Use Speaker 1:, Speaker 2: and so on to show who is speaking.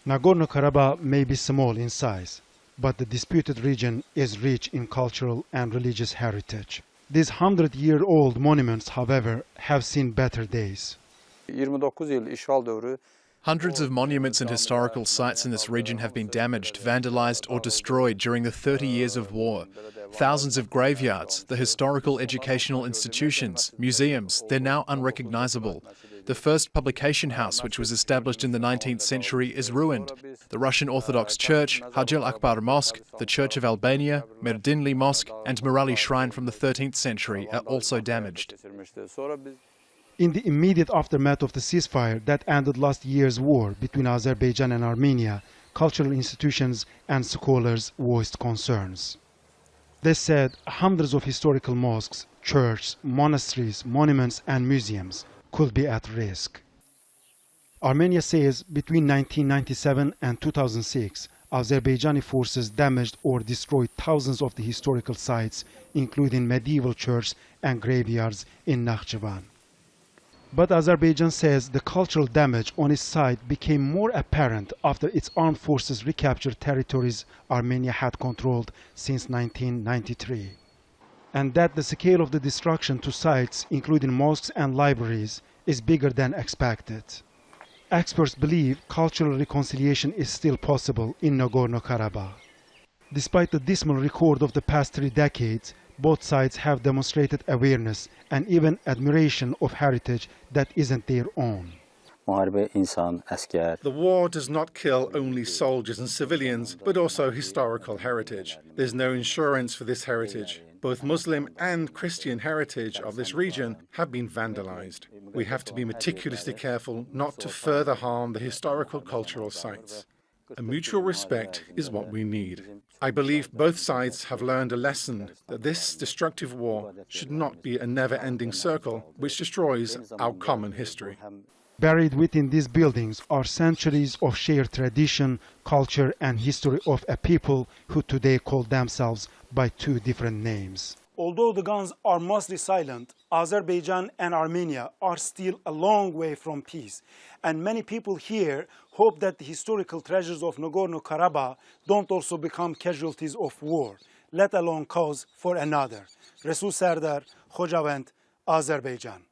Speaker 1: Nagorno-Karabakh may be small in size, but the disputed region is rich in cultural and religious heritage. These 100-year-old monuments, however, have seen better days.
Speaker 2: 29 yıl işgal dövrü.
Speaker 3: Hundreds of monuments and historical sites in this region have been damaged, vandalized or destroyed during the 30 years of war. Thousands of graveyards, the historical educational institutions, museums, they're now unrecognizable. The first publication house, which was established in the 19th century, is ruined. The Russian Orthodox Church, Hajj al-Akbar Mosque, the Church of Albania, Merdinli Mosque and Merali Shrine from the 13th century are also damaged.
Speaker 1: In the immediate aftermath of the ceasefire that ended last year's war between Azerbaijan and Armenia, cultural institutions and scholars voiced concerns. They said hundreds of historical mosques, churches, monasteries, monuments and museums could be at risk. Armenia says between 1997 and 2006, Azerbaijani forces damaged or destroyed thousands of the historical sites, including medieval churches and graveyards in Khojavend. But Azerbaijan says the cultural damage on its side became more apparent after its armed forces recaptured territories Armenia had controlled since 1993. And that the scale of the destruction to sites, including mosques and libraries, is bigger than expected. Experts believe cultural reconciliation is still possible in Nagorno-Karabakh. Despite the dismal record of the past 3 decades, both sides have demonstrated awareness and even admiration of heritage that isn't their own.
Speaker 4: The war does not kill only soldiers and civilians, but also historical heritage. There's no insurance for this heritage. Both Muslim and Christian heritage of this region have been vandalized. We have to be meticulously careful not to further harm the historical cultural sites. A mutual respect is what we need. I believe both sides have learned a lesson that this destructive war should not be a never-ending circle which destroys our common history.
Speaker 1: Buried within these buildings are centuries of shared tradition, culture and history of a people who today call themselves by 2 different names. Although the guns are mostly silent, Azerbaijan and Armenia are still a long way from peace. And many people here hope that the historical treasures of Nagorno-Karabakh don't also become casualties of war, let alone cause for another. Resul, Serdar, Khojavend, Azerbaijan.